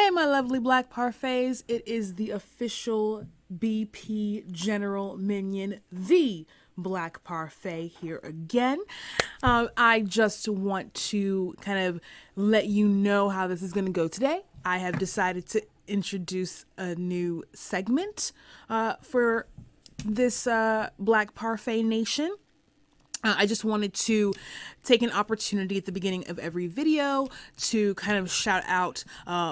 Hey, my lovely black parfaits. It is the official BP General Minion, the Black Parfait, here again. I just want to kind of let you know how this is going to go today. I have decided to introduce a new segment for this Black Parfait Nation. I just wanted to take an opportunity at the beginning of every video to kind of shout out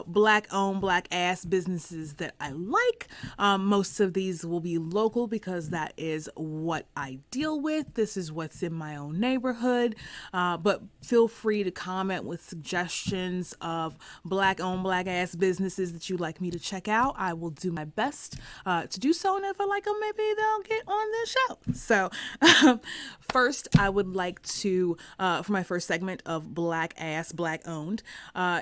black-owned, black-ass businesses that I like. Most of these will be local because that is what I deal with. This is what's in my own neighborhood. But feel free to comment with suggestions of black-owned, black-ass businesses that you'd like me to check out. I will do my best to do so, and if I like them, maybe they'll get on the show. So first, I would like to, for my first segment of Black Ass, Black Owned,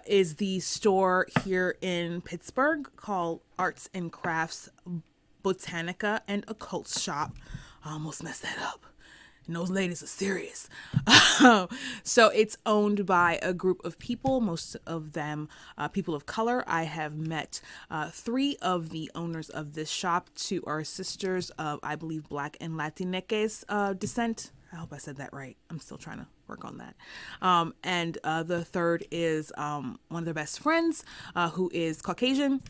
is the store here in Pittsburgh called Arts and Crafts Botanica and Occult Shop. I almost messed that up. And those ladies are serious. So it's owned by a group of people, most of them people of color. I have met 3 of the owners of this shop. 2 are sisters of, I believe, Black and Latinx descent. I hope I said that right. I'm still trying to work on that. And the third is one of their best friends who is Caucasian.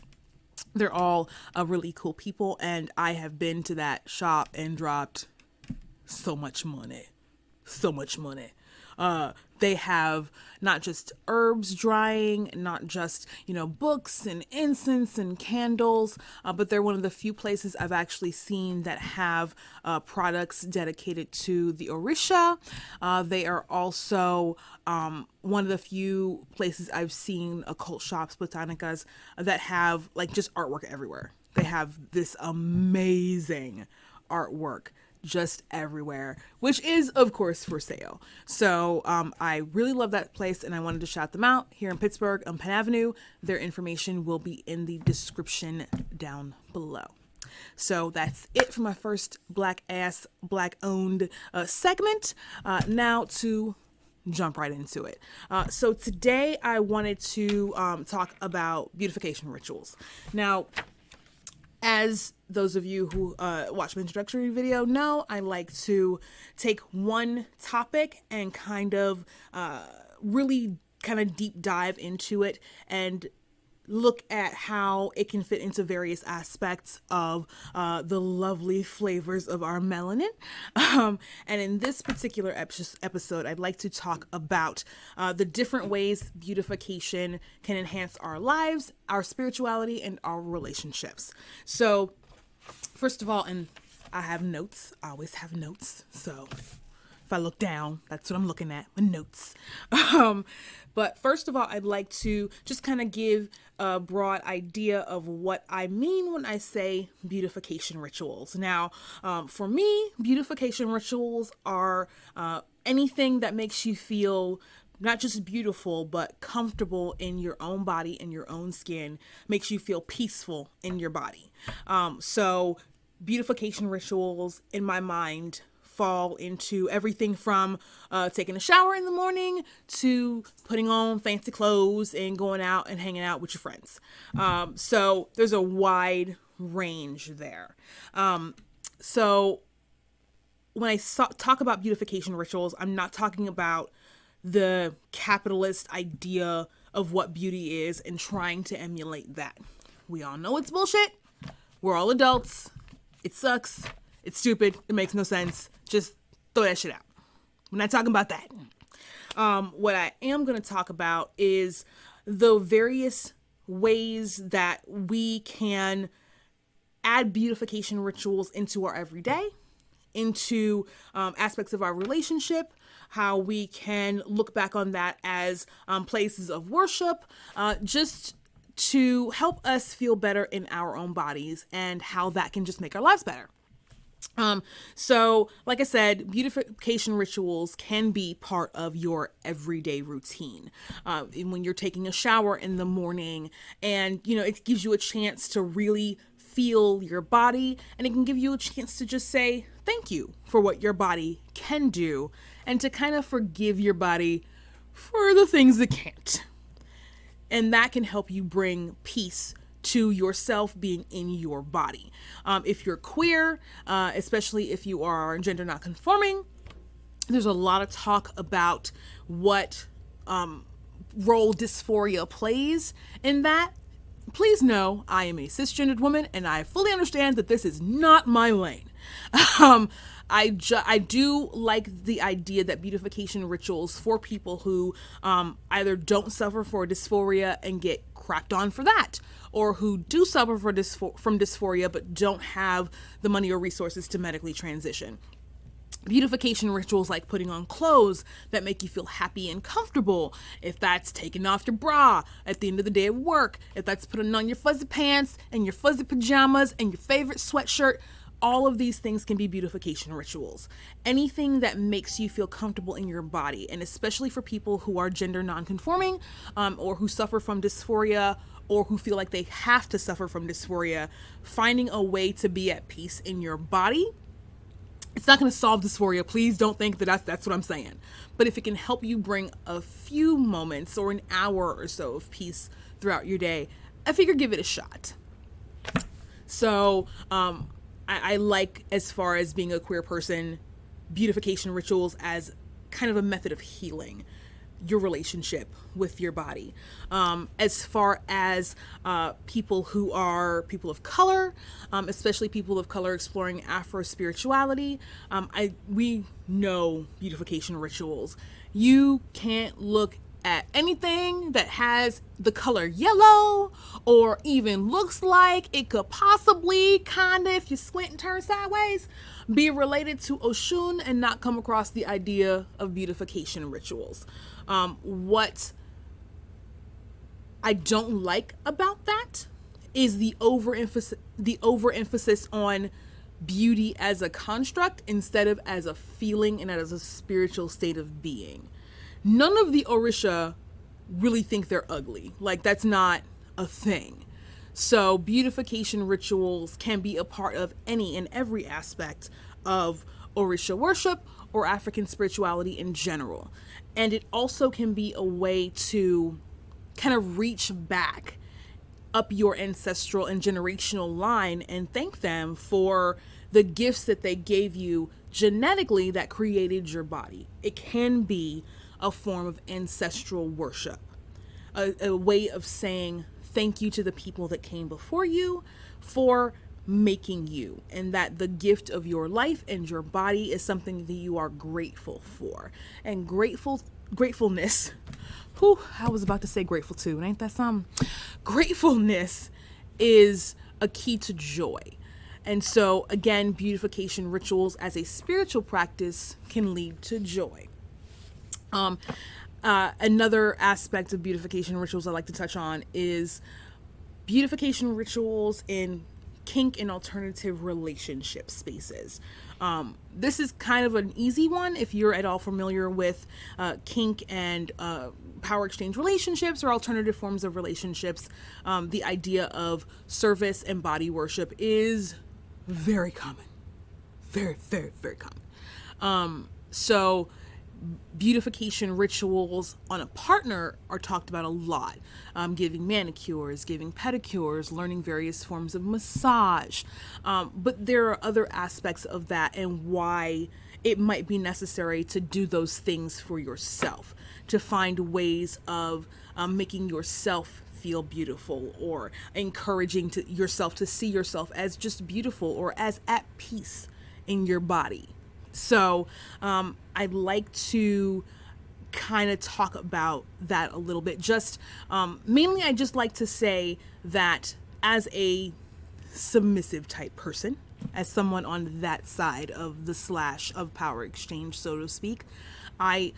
They're all really cool people. And I have been to that shop and dropped so much money. So much money. They have not just herbs drying, not just, books and incense and candles, but they're one of the few places I've actually seen that have products dedicated to the Orisha. They are also one of the few places I've seen occult shops, botanicas, that have just artwork everywhere. They have this amazing artwork just everywhere, which is of course for sale. So I really love that place and I wanted to shout them out here in Pittsburgh on Penn Avenue. Their information will be in the description down below. So that's it for my first black ass, black owned segment. Now to jump right into it. So today I wanted to talk about beautification rituals. Now, as those of you who watch my introductory video know, I like to take one topic and really deep dive into it and look at how it can fit into various aspects of the lovely flavors of our melanin. And in this particular episode, I'd like to talk about the different ways beautification can enhance our lives, our spirituality, and our relationships. So, first of all, and I have notes. I always have notes. So if I look down, that's what I'm looking at, my notes. But first of all, I'd like to just give a broad idea of what I mean when I say beautification rituals. Now, for me, beautification rituals are anything that makes you feel not just beautiful, but comfortable in your own body and your own skin, makes you feel peaceful in your body. So beautification rituals, in my mind, fall into everything from taking a shower in the morning to putting on fancy clothes and going out and hanging out with your friends. So there's a wide range there. So when I talk about beautification rituals, I'm not talking about the capitalist idea of what beauty is and trying to emulate that. We all know it's bullshit. We're all adults. It sucks. It's stupid. It makes no sense. Just throw that shit out. We're not talking about that. What I am going to talk about is the various ways that we can add beautification rituals into our everyday, into aspects of our relationship, how we can look back on that as places of worship, just to help us feel better in our own bodies and how that can just make our lives better. So like I said, beautification rituals can be part of your everyday routine. When you're taking a shower in the morning and, it gives you a chance to really feel your body, and it can give you a chance to just say thank you for what your body can do and to forgive your body for the things it can't. And that can help you bring peace to yourself being in your body. If you're queer, especially if you are gender not conforming, there's a lot of talk about what role dysphoria plays in that. Please know I am a cisgendered woman and I fully understand that this is not my lane. I do like the idea that beautification rituals for people who either don't suffer for dysphoria and get crapped on for that, or who do suffer from dysphoria but don't have the money or resources to medically transition. Beautification rituals like putting on clothes that make you feel happy and comfortable. If that's taking off your bra at the end of the day at work, if that's putting on your fuzzy pants and your fuzzy pajamas and your favorite sweatshirt, all of these things can be beautification rituals. Anything that makes you feel comfortable in your body, and especially for people who are gender non-conforming or who suffer from dysphoria or who feel like they have to suffer from dysphoria, finding a way to be at peace in your body. It's not going to solve dysphoria. Please don't think that that's what I'm saying. But if it can help you bring a few moments or an hour or so of peace throughout your day, I figure give it a shot. So I like, as far as being a queer person, beautification rituals as kind of a method of healing your relationship with your body. As far as people who are people of color, especially people of color exploring Afro spirituality, we know beautification rituals. You can't look at anything that has the color yellow or even looks like it could possibly if you squint and turn sideways, be related to Oshun and not come across the idea of beautification rituals. What I don't like about that is the overemphasis on beauty as a construct instead of as a feeling and as a spiritual state of being. None of the Orisha really think they're ugly. Like, that's not a thing. So beautification rituals can be a part of any and every aspect of Orisha worship or African spirituality in general. And it also can be a way to kind of reach back up your ancestral and generational line and thank them for the gifts that they gave you genetically that created your body. It can be a form of ancestral worship, a way of saying thank you to the people that came before you for making you, and that the gift of your life and your body is something that you are grateful for. And gratefulness, I was about to say grateful too, and ain't that something? Gratefulness is a key to joy. And so again, beautification rituals as a spiritual practice can lead to joy. Another aspect of beautification rituals I like to touch on is beautification rituals in kink and alternative relationship spaces. This is kind of an easy one if you're at all familiar with kink and power exchange relationships or alternative forms of relationships. The idea of service and body worship is very common. Very, very, very common. So beautification rituals on a partner are talked about a lot. Giving manicures, giving pedicures, learning various forms of massage. But there are other aspects of that and why it might be necessary to do those things for yourself, to find ways of making yourself feel beautiful or encouraging yourself to see yourself as just beautiful or as at peace in your body. So I'd like to kind of talk about that a little bit. Just mainly, I just like to say that as a submissive type person, as someone on that side of the slash of power exchange, so to speak, I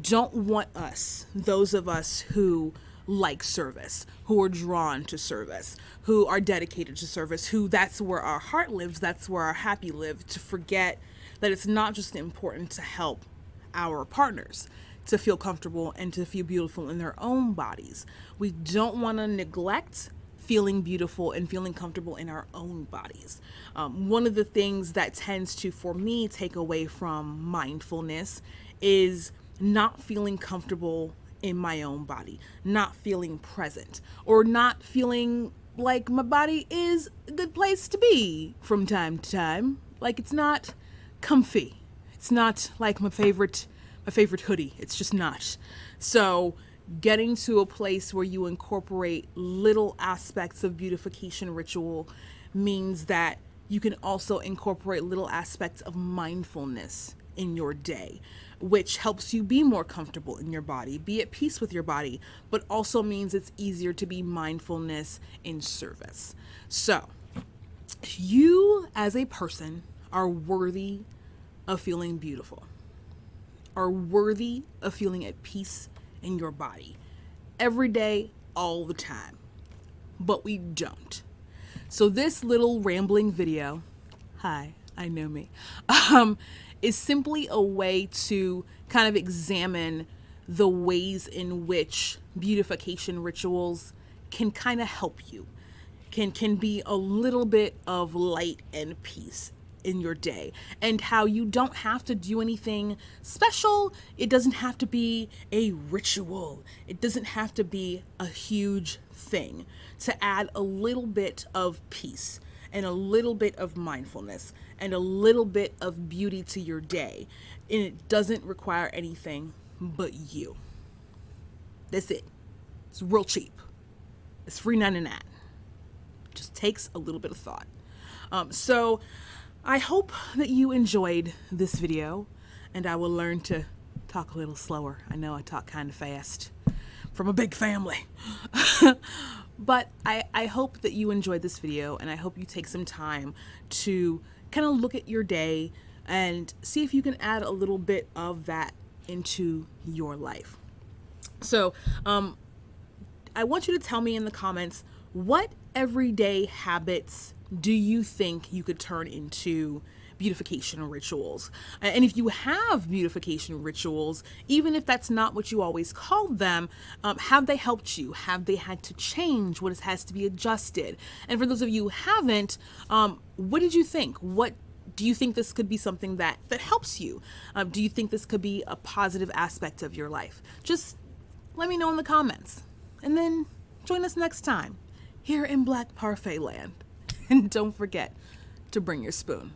don't want us, those of us who like service, who are drawn to service, who are dedicated to service, who that's where our heart lives, that's where our happy live, to forget that it's not just important to help our partners to feel comfortable and to feel beautiful in their own bodies. We don't want to neglect feeling beautiful and feeling comfortable in our own bodies. One of the things that tends to, for me, take away from mindfulness is not feeling comfortable in my own body, not feeling present, or not feeling like my body is a good place to be from time to time. Like it's not comfy. It's not like my favorite hoodie. It's just not. So getting to a place where you incorporate little aspects of beautification ritual means that you can also incorporate little aspects of mindfulness in your day, which helps you be more comfortable in your body, be at peace with your body, but also means it's easier to be mindfulness in service. So you as a person are worthy of feeling beautiful, are worthy of feeling at peace in your body every day, all the time. But we don't. So this little rambling video, hi, I know me, is simply a way to kind of examine the ways in which beautification rituals can kind of help you, can be a little bit of light and peace in your day, and how you don't have to do anything special. It doesn't have to be a ritual. It doesn't have to be a huge thing to add a little bit of peace and a little bit of mindfulness and a little bit of beauty to your day. And it doesn't require anything but you. That's it. It's real cheap. It's $3.99. Just takes a little bit of thought. So I hope that you enjoyed this video, and I will learn to talk a little slower. I know I talk kind of fast from a big family. But I hope that you enjoyed this video, and I hope you take some time to kind of look at your day and see if you can add a little bit of that into your life. So I want you to tell me in the comments, what everyday habits do you think you could turn into beautification rituals? And if you have beautification rituals, even if that's not what you always called them, have they helped you? Have they had to change? What has to be adjusted? And for those of you who haven't, what did you think? What do you think this could be something that helps you? Do you think this could be a positive aspect of your life? Just let me know in the comments. And then join us next time here in Black Parfait Land. And don't forget to bring your spoon.